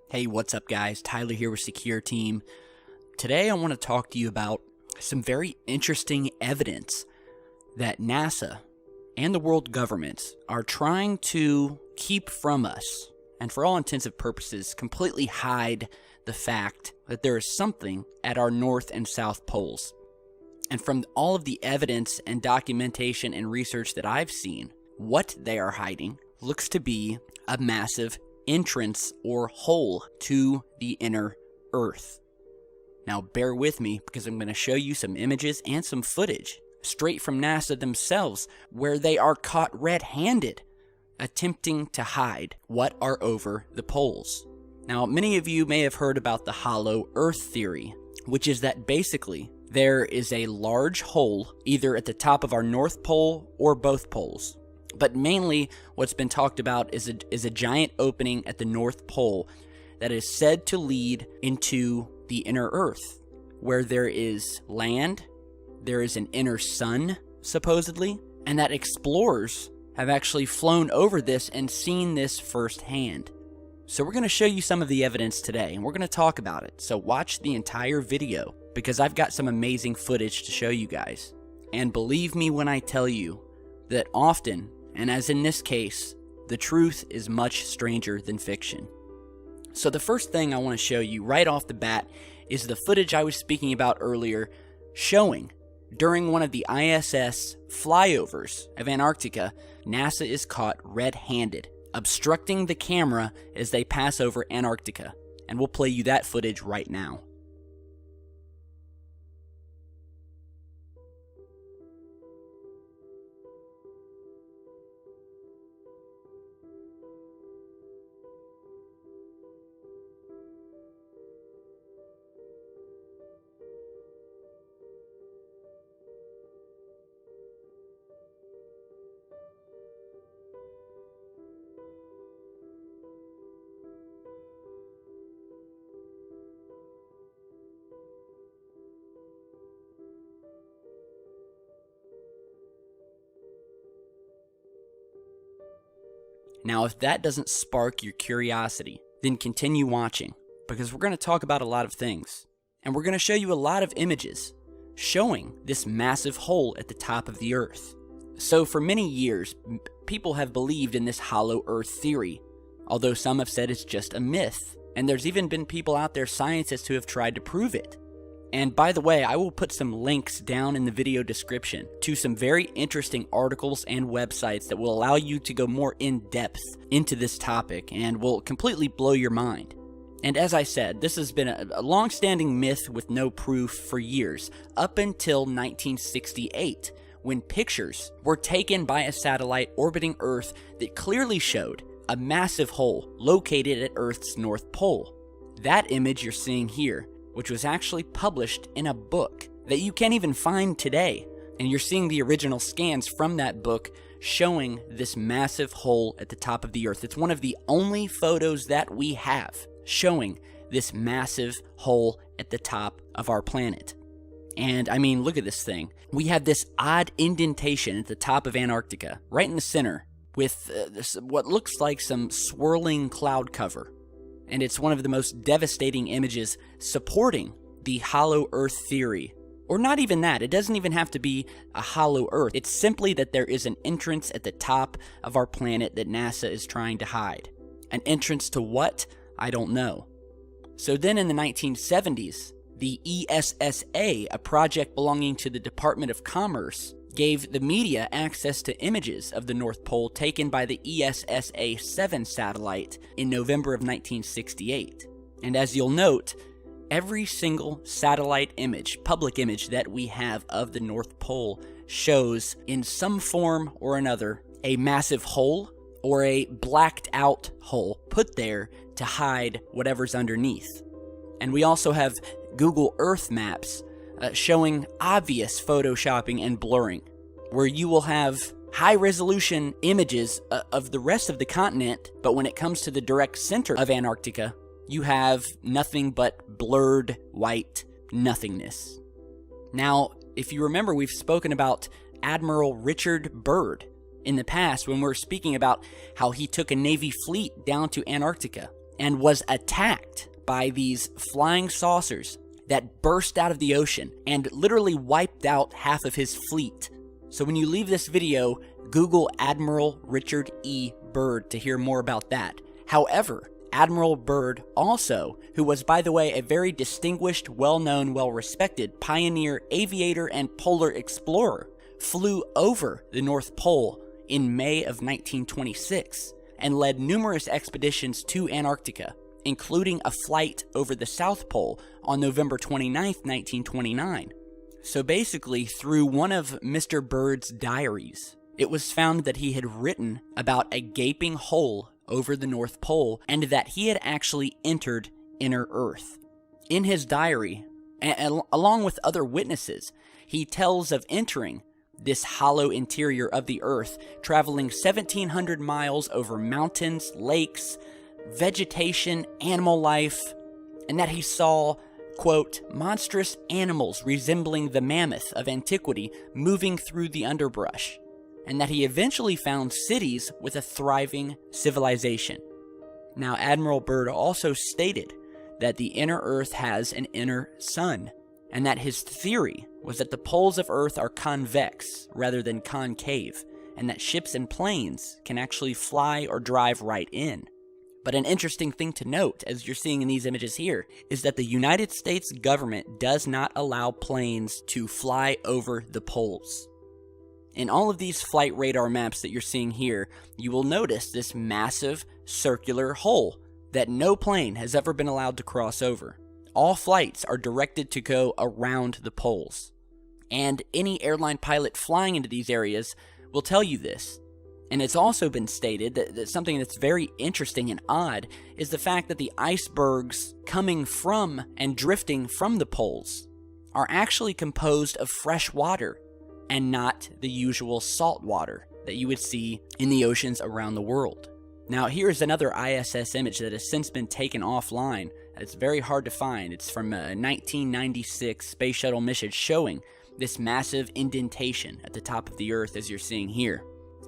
Hey, what's up guys? Tyler here with Secure Team. Today I want to talk to you about some very interesting evidence that NASA and the world governments are trying to keep from us, and for all intensive purposes, completely hide the fact that there is something at our north and south poles. And from all of the evidence and documentation and research that I've seen, what they are hiding looks to be a massive entrance or hole to the inner Earth. Now bear with me because I'm going to show you some images and some footage straight from NASA themselves where they are caught red-handed attempting to hide what are over the poles. Now many of you may have heard about the hollow Earth theory, which is that basically there is a large hole either at the top of our North Pole or both poles. But mainly what's been talked about is a giant opening at the North Pole that is said to lead into the inner Earth, where there is land, there is an inner sun, supposedly, and that explorers have actually flown over this and seen this firsthand. So we're going to show you some of the evidence today, and we're going to talk about it. So watch the entire video, because I've got some amazing footage to show you guys. And believe me when I tell you that often, and as in this case, the truth is much stranger than fiction. So the first thing I want to show you right off the bat is the footage I was speaking about earlier, showing during one of the ISS flyovers of Antarctica, NASA is caught red-handed, obstructing the camera as they pass over Antarctica. And we'll play you that footage right now. Now, if that doesn't spark your curiosity, then continue watching, because we're going to talk about a lot of things. And we're going to show you a lot of images showing this massive hole at the top of the Earth. So for many years, people have believed in this hollow Earth theory, although some have said it's just a myth. And there's even been people out there, scientists, who have tried to prove it. And by the way, I will put some links down in the video description to some very interesting articles and websites that will allow you to go more in depth into this topic and will completely blow your mind. And as I said, this has been a long-standing myth with no proof for years, up until 1968, when pictures were taken by a satellite orbiting Earth that clearly showed a massive hole located at Earth's North Pole. That image you're seeing here, which was actually published in a book that you can't even find today. And you're seeing the original scans from that book showing this massive hole at the top of the Earth. It's one of the only photos that we have showing this massive hole at the top of our planet. And I mean, look at this thing. We have this odd indentation at the top of Antarctica, right in the center, with what looks like some swirling cloud cover. And it's one of the most devastating images supporting the hollow Earth theory. Or not even that, it doesn't even have to be a hollow Earth. It's simply that there is an entrance at the top of our planet that NASA is trying to hide. An entrance to what? I don't know. So then in the 1970s, the ESSA, a project belonging to the Department of Commerce, gave the media access to images of the North Pole taken by the ESSA-7 satellite in November of 1968. And as you'll note, every single satellite image, public image that we have of the North Pole shows in some form or another a massive hole or a blacked out hole put there to hide whatever's underneath. And we also have Google Earth maps showing obvious photoshopping and blurring, where you will have high-resolution images of the rest of the continent, but when it comes to the direct center of Antarctica, you have nothing but blurred white nothingness. Now, if you remember, we've spoken about Admiral Richard Byrd in the past when we were speaking about how he took a Navy fleet down to Antarctica and was attacked by these flying saucers that burst out of the ocean and literally wiped out half of his fleet. So when you leave this video, Google Admiral Richard E. Byrd to hear more about that. However, Admiral Byrd also, who was, by the way, a very distinguished, well-known, well-respected pioneer, aviator, and polar explorer, flew over the North Pole in May of 1926 and led numerous expeditions to Antarctica, including a flight over the South Pole on November 29, 1929. So basically, through one of Mr. Byrd's diaries, it was found that he had written about a gaping hole over the North Pole and that he had actually entered inner Earth. In his diary, along with other witnesses, he tells of entering this hollow interior of the Earth, traveling 1,700 miles over mountains, lakes, vegetation, animal life, and that he saw, quote, monstrous animals resembling the mammoth of antiquity moving through the underbrush, and that he eventually found cities with a thriving civilization. Now, Admiral Byrd also stated that the inner Earth has an inner sun, and that his theory was that the poles of Earth are convex rather than concave, and that ships and planes can actually fly or drive right in. But an interesting thing to note, as you're seeing in these images here, is that the United States government does not allow planes to fly over the poles. In all of these flight radar maps that you're seeing here, you will notice this massive circular hole that no plane has ever been allowed to cross over. All flights are directed to go around the poles. And any airline pilot flying into these areas will tell you this. And it's also been stated that something that's very interesting and odd is the fact that the icebergs coming from and drifting from the poles are actually composed of fresh water and not the usual salt water that you would see in the oceans around the world. Now, here's another ISS image that has since been taken offline. It's very hard to find. It's from a 1996 space shuttle mission showing this massive indentation at the top of the Earth, as you're seeing here.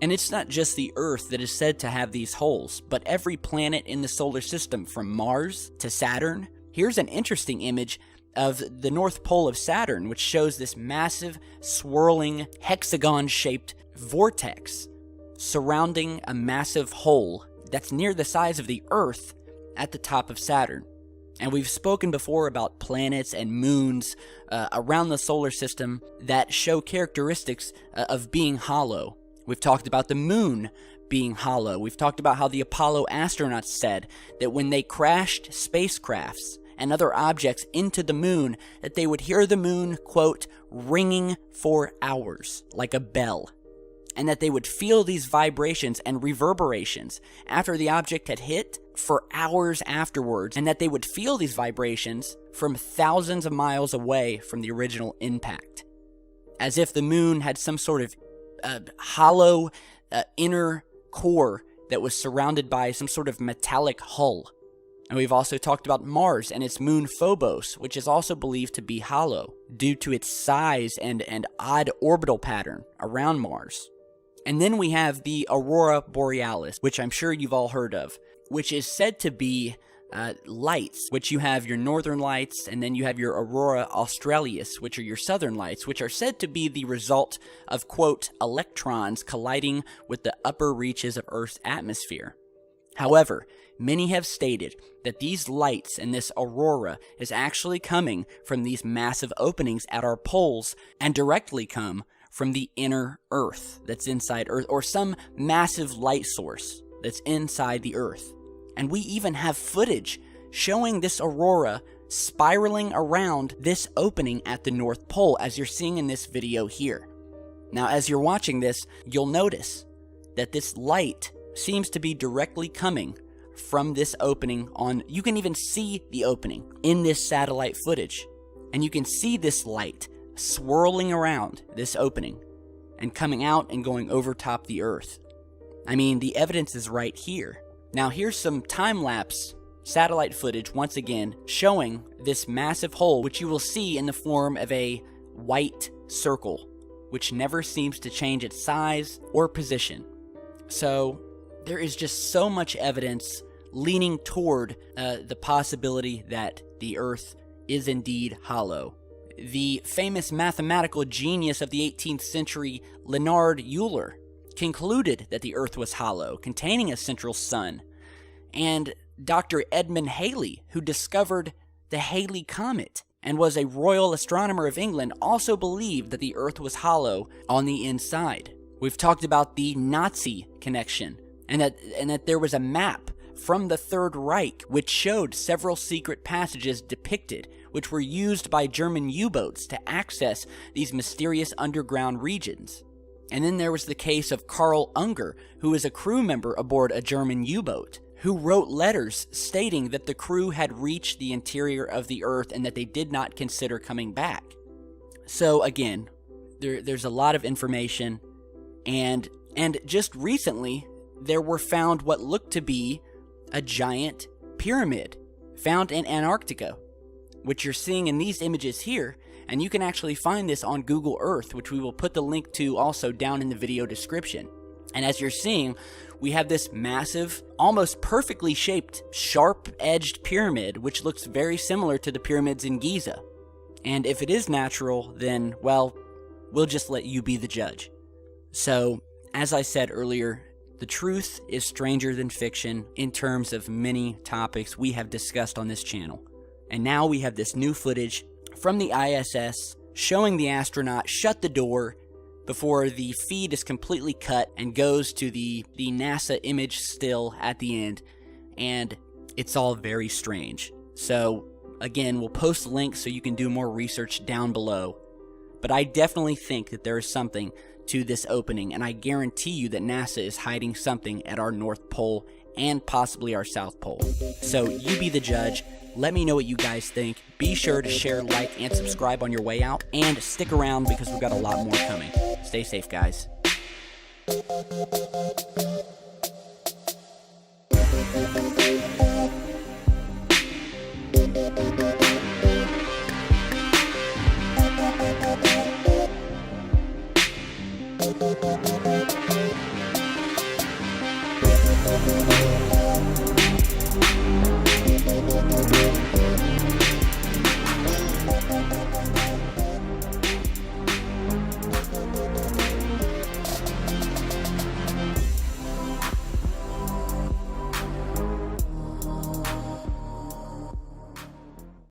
And it's not just the Earth that is said to have these holes, but every planet in the solar system, from Mars to Saturn. Here's an interesting image of the North Pole of Saturn, which shows this massive, swirling, hexagon-shaped vortex surrounding a massive hole that's near the size of the Earth at the top of Saturn. And we've spoken before about planets and moons around the solar system that show characteristics of being hollow. We've talked about the moon being hollow. We've talked about how the Apollo astronauts said that when they crashed spacecrafts and other objects into the moon, that they would hear the moon, quote, ringing for hours like a bell, and that they would feel these vibrations and reverberations after the object had hit for hours afterwards, and that they would feel these vibrations from thousands of miles away from the original impact, as if the moon had some sort of hollow inner core that was surrounded by some sort of metallic hull. And we've also talked about Mars and its moon Phobos, which is also believed to be hollow due to its size and odd orbital pattern around Mars. And then we have the Aurora Borealis, which I'm sure you've all heard of, which is said to be lights, which you have your northern lights, and then you have your Aurora Australis, which are your southern lights, which are said to be the result of, quote, electrons colliding with the upper reaches of Earth's atmosphere. However, many have stated that these lights and this aurora is actually coming from these massive openings at our poles and directly come from the inner Earth that's inside Earth, or some massive light source that's inside the Earth. And we even have footage showing this aurora spiraling around this opening at the North Pole, as you're seeing in this video here. Now, as you're watching this, you'll notice that this light seems to be directly coming from this opening on, you can even see the opening in this satellite footage. And you can see this light swirling around this opening and coming out and going over top the Earth. I mean, the evidence is right here. Now, here's some time-lapse satellite footage, once again, showing this massive hole, which you will see in the form of a white circle, which never seems to change its size or position. So, there is just so much evidence leaning toward the possibility that the Earth is indeed hollow. The famous mathematical genius of the 18th century, Leonhard Euler, concluded that the Earth was hollow, containing a central sun. And Dr. Edmund Halley, who discovered the Halley Comet and was a royal astronomer of England, also believed that the Earth was hollow on the inside. We've talked about the Nazi connection, and that there was a map from the Third Reich which showed several secret passages depicted, which were used by German U-boats to access these mysterious underground regions. And then there was the case of Karl Unger, who was a crew member aboard a German U-boat, who wrote letters stating that the crew had reached the interior of the Earth and that they did not consider coming back. So again, there's a lot of information, and just recently there were found what looked to be a giant pyramid found in Antarctica, which you're seeing in these images here, and you can actually find this on Google Earth, which we will put the link to also down in the video description. And as you're seeing, we have this massive, almost perfectly shaped, sharp-edged pyramid, which looks very similar to the pyramids in Giza. And if it is natural, then, well, we'll just let you be the judge. So, as I said earlier, the truth is stranger than fiction in terms of many topics we have discussed on this channel. And now we have this new footage from the ISS showing the astronaut shut the door before the feed is completely cut and goes to the NASA image still at the end, and it's all very strange. So again, we'll post links so you can do more research down below, but I definitely think that there is something to this opening, and I guarantee you that NASA is hiding something at our North Pole and possibly our South Pole. So you be the judge. Let me know what you guys think. Be sure to share, like, and subscribe on your way out, and stick around because we've got a lot more coming. Stay safe, guys.